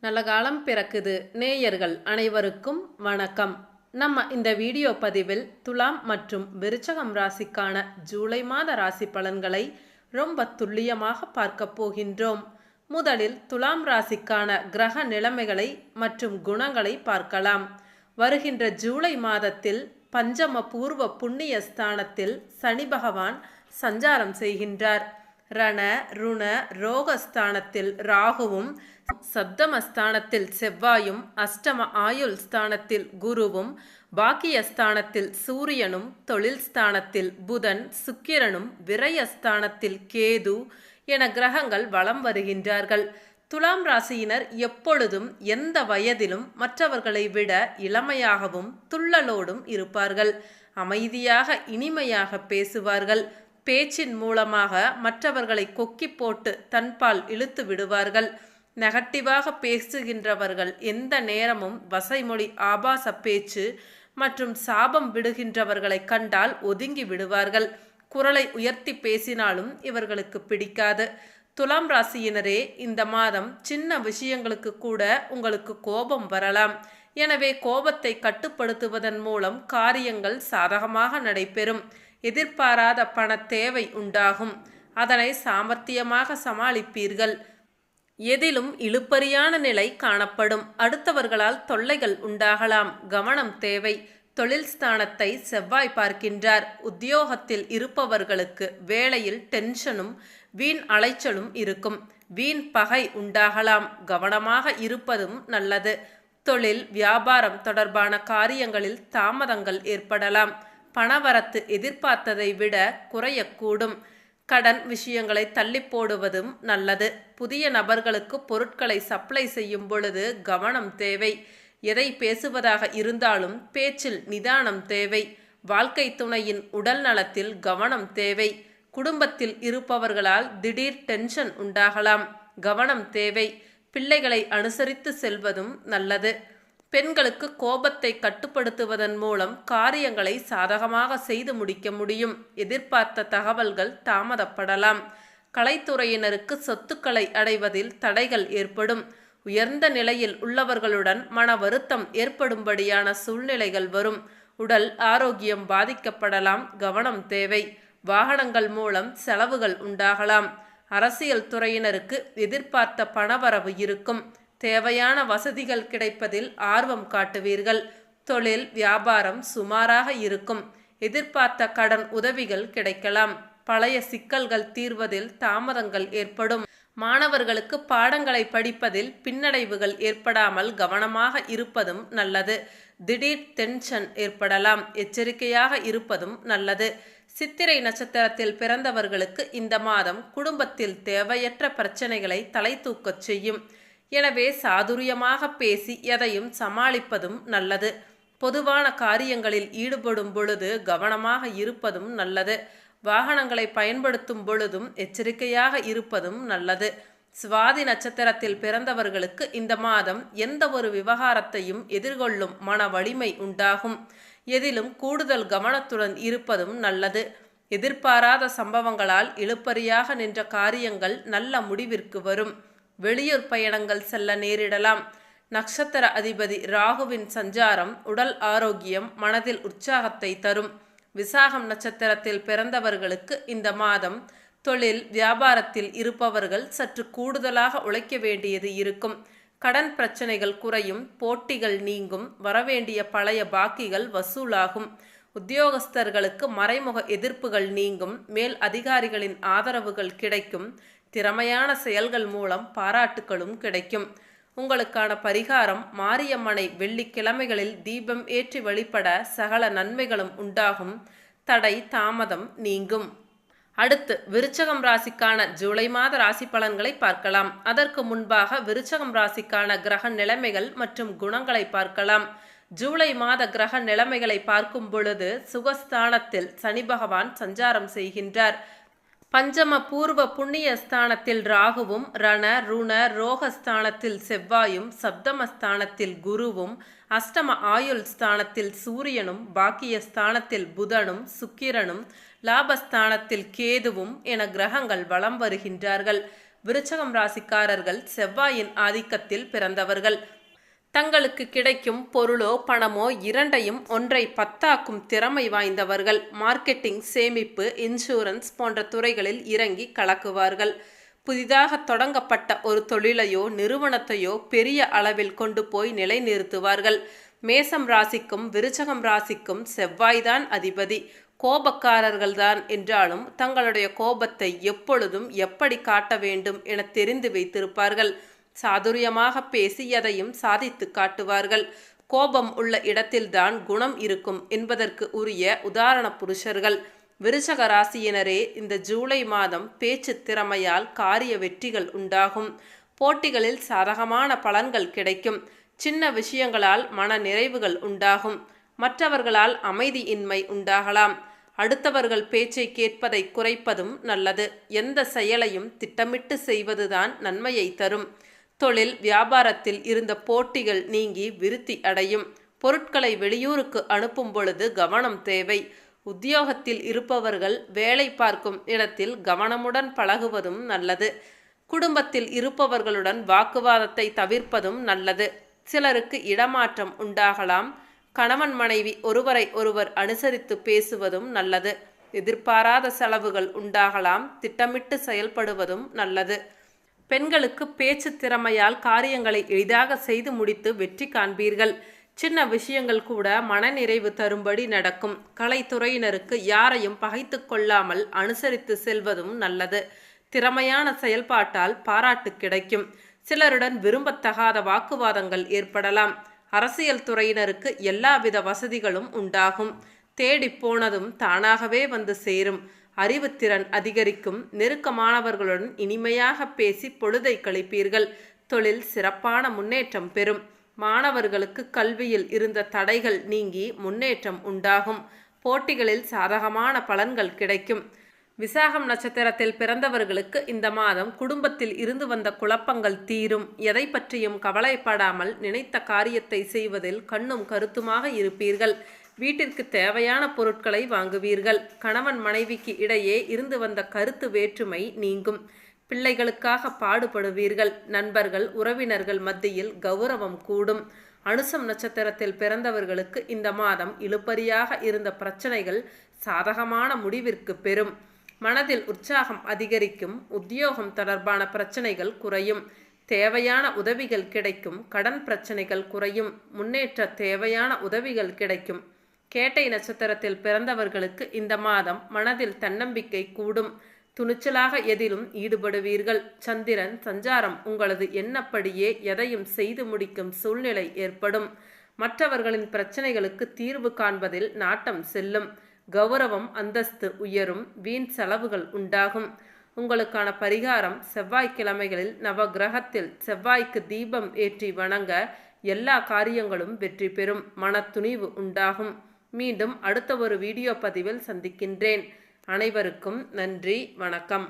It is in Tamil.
நல்ல காலம் பிறக்குது. நேயர்கள் அனைவருக்கும் வணக்கம். நம்ம இந்த வீடியோ பதிவில் துலாம் மற்றும் விருச்சகம் ராசிக்கான ஜூலை மாத ராசி பலன்களை ரொம்ப துல்லியமாக பார்க்க போகின்றோம். முதலில் துலாம் ராசிக்கான கிரக நிலைமைகளை மற்றும் குணங்களை பார்க்கலாம். வருகின்ற ஜூலை மாதத்தில் பஞ்சம பூர்வ புண்ணிய ஸ்தானத்தில் சனி பகவான் சஞ்சாரம் செய்கின்றார். ரண ருண ரோகஸ்தானத்தில் ராகுவும், சப்தமஸ்தானத்தில் செவ்வாயும், அஷ்டம ஆயுள் ஸ்தானத்தில் குருவும், பாக்கியஸ்தானத்தில் சூரியனும், தொழில் ஸ்தானத்தில் புதன், சுக்கிரனும், விரயஸ்தானத்தில் கேது என கிரகங்கள் வலம் வருகின்றார்கள். துலாம் ராசியினர் எப்பொழுதும் எந்த வயதிலும் மற்றவர்களை விட இளமையாகவும் துள்ளலோடும் இருப்பார்கள். அமைதியாக இனிமையாக பேசுவார்கள். பேச்சின் மூலமாக மற்றவர்களை கொக்கி போட்டு தன்பால் இழுத்து விடுவார்கள். நெகட்டிவாக பேசுகின்றவர்கள் எந்த நேரமும் வசைமொழி ஆபாச பேச்சு மற்றும் சாபம் விடுகின்றவர்களை கண்டால் ஒதுங்கி விடுவார்கள். குரலை உயர்த்தி பேசினாலும் இவர்களுக்கு பிடிக்காது. துலாம் ராசியினரே, இந்த மாதம் சின்ன விஷயங்களுக்கு கூட உங்களுக்கு கோபம் வரலாம். எனவே கோபத்தை கட்டுப்படுத்துவதன் மூலம் காரியங்கள் சாதகமாக நடைபெறும். எதிர்பாராத பண தேவை உண்டாகும். அதனை சாமர்த்தியமாக சமாளிப்பீர்கள். எதிலும் இழுபறியான நிலை காணப்படும். அடுத்தவர்களால் தொல்லைகள் உண்டாகலாம். கவனம் தேவை. தொழில் ஸ்தானத்தை செவ்வாய் பார்க்கின்றார். உத்தியோகத்தில் இருப்பவர்களுக்கு வேலையில் டென்ஷனும் வீண் அலைச்சலும் இருக்கும். வீண் பகை உண்டாகலாம். கவனமாக இருப்பதும் நல்லது. தொழில் வியாபாரம் தொடர்பான காரியங்களில் தாமதங்கள் ஏற்படலாம். பணவரத்து எதிர்பார்த்ததை விட குறையக்கூடும். கடன் விஷயங்களை தள்ளி போடுவதும் நல்லது. புதிய நபர்களுக்கு பொருட்களை சப்ளை செய்யும் பொழுது கவனம் தேவை. எதை பேசுவதாக இருந்தாலும் பேச்சில் நிதானம் தேவை. வாழ்க்கை துணையின் உடல் நலத்தில் கவனம் தேவை. குடும்பத்தில் இருப்பவர்களால் திடீர் டென்ஷன் உண்டாகலாம். கவனம் தேவை. பிள்ளைகளை அனுசரித்து செல்வதும் நல்லது. பெண்களுக்கு கோபத்தை கட்டுப்படுத்துவதன் மூலம் காரியங்களை சாதகமாக செய்து முடிக்க முடியும். எதிர்பார்த்த தகவல்கள் தாமதப்படலாம். கலைத்துறையினருக்கு சொத்துக்களை அடைவதில் தடைகள் ஏற்படும். உயர்ந்த நிலையில் உள்ளவர்களுடன் மன வருத்தம் ஏற்படும்படியான சூழ்நிலைகள் வரும். உடல் ஆரோக்கியம் பாதிக்கப்படலாம். கவனம் தேவை. வாகனங்கள் மூலம் செலவுகள் உண்டாகலாம். அரசியல் துறையினருக்கு எதிர்பார்த்த பணவரவு இருக்கும். தேவையான வசதிகள் கிடைப்பதில் ஆர்வம் காட்டுவீர்கள். தொழில் வியாபாரம் சுமாராக இருக்கும். எதிர்பார்த்த கடன் உதவிகள் கிடைக்கலாம். பழைய சிக்கல்கள் தீர்வதில் தாமதங்கள் ஏற்படும். மாணவர்களுக்கு பாடங்களை படிப்பதில் பின்னடைவுகள் ஏற்படாமல் கவனமாக இருப்பதும் நல்லது. திடீர் டென்ஷன் ஏற்படலாம். எச்சரிக்கையாக இருப்பதும் நல்லது. சித்திரை நட்சத்திரத்தில் பிறந்தவர்களுக்கு இந்த மாதம் குடும்பத்தில் தேவையற்ற பிரச்சனைகளை தலை தூக்கச் செய்யும். எனவே சாதுரியமாக பேசி எதையும் சமாளிப்பதும் நல்லது. பொதுவான காரியங்களில் ஈடுபடும் பொழுது கவனமாக இருப்பதும் நல்லது. வாகனங்களை பயன்படுத்தும் பொழுதும் எச்சரிக்கையாக இருப்பதும் நல்லது. சுவாதி நட்சத்திரத்தில் பிறந்தவர்களுக்கு இந்த மாதம் எந்த ஒரு விவகாரத்தையும் எதிர்கொள்ளும் மன வலிமை உண்டாகும். எதிலும் கூடுதல் கவனத்துடன் இருப்பதும் நல்லது. எதிர்பாராத சம்பவங்களால் இழுபறியாக நின்ற காரியங்கள் நல்ல முடிவிற்கு வரும். வெளியூர் பயணங்கள் செல்ல நேரிடலாம். நட்சத்திர அதிபதி ராகுவின் சஞ்சாரம் உடல் ஆரோக்கியம், மனதில் உற்சாகத்தை தரும். விசாகம் நட்சத்திரத்தில் பிறந்தவர்களுக்கு இந்த மாதம் தொழில் வியாபாரத்தில் இருப்பவர்கள் சற்று கூடுதலாக உழைக்க வேண்டியது இருக்கும். கடன் பிரச்சனைகள் குறையும். போட்டிகள் நீங்கும். வரவேண்டிய பழைய பாக்கிகள் வசூலாகும். உத்தியோகஸ்தர்களுக்கு மறைமுக எதிர்ப்புகள் நீங்கும். மேல் அதிகாரிகளின் ஆதரவுகள் கிடைக்கும். திறமையான செயல்கள் மூலம் பாராட்டுகளும் கிடைக்கும். உங்களுக்கான பரிகாரம்: மாரியம்மனை வெள்ளிக்கிழமைகளில் தீபம் ஏற்றி வழிபட சகல நன்மைகளும் உண்டாகும். தடை தாமதம் நீங்கும். அடுத்து விருச்சகம் ராசிக்கான ஜூலை மாத ராசி பலன்களை பார்க்கலாம். அதற்கு முன்பாக விருச்சகம் ராசிக்கான கிரக நிலைமைகள் மற்றும் குணங்களை பார்க்கலாம். ஜூலை மாத கிரக நிலைமைகளை பார்க்கும் பொழுது சுகஸ்தானத்தில் சனி பகவான் சஞ்சாரம் செய்கின்றார். பஞ்சம பூர்வ புண்ணிய ஸ்தானத்தில் ராகுவும், ரண ருண ரோகஸ்தானத்தில் செவ்வாயும், சப்தமஸ்தானத்தில் குருவும், அஷ்டம ஆயுள் ஸ்தானத்தில் சூரியனும், பாக்கியஸ்தானத்தில் புதனும், சுக்கிரனும், லாபஸ்தானத்தில் கேதுவும் என கிரகங்கள் வலம் வருகின்றார்கள். விருச்சகம் ராசிக்காரர்கள் செவ்வாயின் ஆதிக்கத்தில் பிறந்தவர்கள். தங்களுக்கு கிடைக்கும் பொருளோ பணமோ இரண்டையும் ஒன்றை பத்தாக்கும் திறமை வாய்ந்தவர்கள். மார்க்கெட்டிங், சேமிப்பு, இன்சூரன்ஸ் போன்ற துறைகளில் இறங்கி கலக்குவார்கள். புதிதாக தொடங்கப்பட்ட ஒரு தொழிலையோ நிறுவனத்தையோ பெரிய அளவில் கொண்டு போய் நிலைநிறுத்துவார்கள். மேசம் ராசிக்கும் விருச்சகம் ராசிக்கும் செவ்வாய்தான் அதிபதி. கோபக்காரர்கள்தான் என்றாலும் தங்களுடைய கோபத்தை எப்பொழுதும் எப்படி காட்ட வேண்டும் என தெரிந்து வைத்திருப்பார்கள். சாதுரியமாக பேசி எதையும் சாதித்து காட்டுவார்கள். கோபம் உள்ள இடத்தில்தான் குணம் இருக்கும் என்பதற்கு உரிய உதாரண புருஷர்கள். விருச்சக ராசியினரே இந்த ஜூலை மாதம் பேச்சு திறமையால் காரிய வெற்றிகள் உண்டாகும். போட்டிகளில் சாதகமான பலன்கள் கிடைக்கும். சின்ன விஷயங்களால் மன நிறைவுகள் உண்டாகும். மற்றவர்களால் அமைதியின்மை உண்டாகலாம். அடுத்தவர்கள் பேச்சை கேட்பதை குறைப்பதும் நல்லது. எந்த செயலையும் திட்டமிட்டு செய்வதுதான் நன்மையை தரும். தொழில் வியாபாரத்தில் இருந்த போட்டிகள் நீங்கி விருத்தி அடையும். பொருட்களை வெளியூருக்கு அனுப்பும் பொழுது கவனம் தேவை. உத்தியோகத்தில் இருப்பவர்கள் வேலை பார்க்கும் இடத்தில் கவனமுடன் பழகுவதும் நல்லது. குடும்பத்தில் இருப்பவர்களுடன் வாக்குவாதத்தை தவிர்ப்பதும் நல்லது. சிலருக்கு இடமாற்றம் உண்டாகலாம். கணவன் மனைவி ஒருவரை ஒருவர் அனுசரித்து பேசுவதும் நல்லது. எதிர்பாராத செலவுகள் உண்டாகலாம். திட்டமிட்டு செயல்படுவதும் நல்லது. பெண்களுக்கு பேச்சு திறமையால் காரியங்களை எளிதாக செய்து முடித்து வெற்றி காண்பீர்கள். சின்ன விஷயங்கள் கூட மனநிறைவு தரும்படி நடக்கும். கலைத்துறையினருக்கு யாரையும் பகைத்து கொள்ளாமல் அனுசரித்து செல்வதும் நல்லது. திறமையான செயல்பாட்டால் பாராட்டு கிடைக்கும். சிலருடன் விரும்பத்தகாத வாக்குவாதங்கள் ஏற்படலாம். அரசியல் துறையினருக்கு எல்லாவித வசதிகளும் உண்டாகும். தேடி போனதும் தானாகவே வந்து சேரும். அறிவுத்திறன் அதிகரிக்கும். நெருக்கமானவர்களுடன் இனிமையாக பேசி பொழுதை கழிப்பீர்கள். தொழில் சிறப்பான முன்னேற்றம் பெறும். மாணவர்களுக்கு கல்வியில் இருந்த தடைகள் நீங்கி முன்னேற்றம் உண்டாகும். போட்டிகளில் சாதகமான பலன்கள் கிடைக்கும். விசாகம் நட்சத்திரத்தில் பிறந்தவர்களுக்கு இந்த மாதம் குடும்பத்தில் இருந்து வந்த குழப்பங்கள் தீரும். எதை பற்றியும் கவலைப்படாமல் நினைத்த காரியத்தை செய்வதில் கண்ணும் கருத்துமாக இருப்பீர்கள். வீட்டிற்கு தேவையான பொருட்களை வாங்குவீர்கள். கணவன் மனைவிக்கு இடையே இருந்து வந்த கருத்து வேற்றுமை நீங்கும். பிள்ளைகளுக்காக பாடுபடுவீர்கள். நண்பர்கள் உறவினர்கள் மத்தியில் கௌரவம் கூடும். அனுசம் நட்சத்திரத்தில் பிறந்தவர்களுக்கு இந்த மாதம் இழுபறியாக இருந்த பிரச்சனைகள் சாதகமான முடிவிற்கு பெறும். மனதில் உற்சாகம் அதிகரிக்கும். உத்தியோகம் தொடர்பான பிரச்சனைகள் குறையும். தேவையான உதவிகள் கிடைக்கும். கடன் பிரச்சனைகள் குறையும். முன்னேற்ற தேவையான உதவிகள் கிடைக்கும். கேட்டை நட்சத்திரத்தில் பிறந்தவர்களுக்கு இந்த மாதம் மனதில் தன்னம்பிக்கை கூடும். துணிச்சலாக எதிலும் ஈடுபடுவீர்கள். சந்திரன் சஞ்சாரம் உங்களது எண்ணப்படியே எதையும் செய்து முடிக்கும் சூழ்நிலை ஏற்படும். மற்றவர்களின் பிரச்சனைகளுக்கு தீர்வு காண்பதில் நாட்டம் செல்லும். கௌரவம் அந்தஸ்து உயரும். வீண் செலவுகள் உண்டாகும். உங்களுக்கான பரிகாரம் செவ்வாய்க்கிழமைகளில் நவகிரகத்தில் செவ்வாய்க்கு தீபம் ஏற்றி வணங்க எல்லா காரியங்களும் வெற்றி பெறும். மனத்துணிவு உண்டாகும். மீண்டும் அடுத்த ஒரு வீடியோ பதிவில் சந்திக்கின்றேன். அனைவருக்கும் நன்றி, வணக்கம்.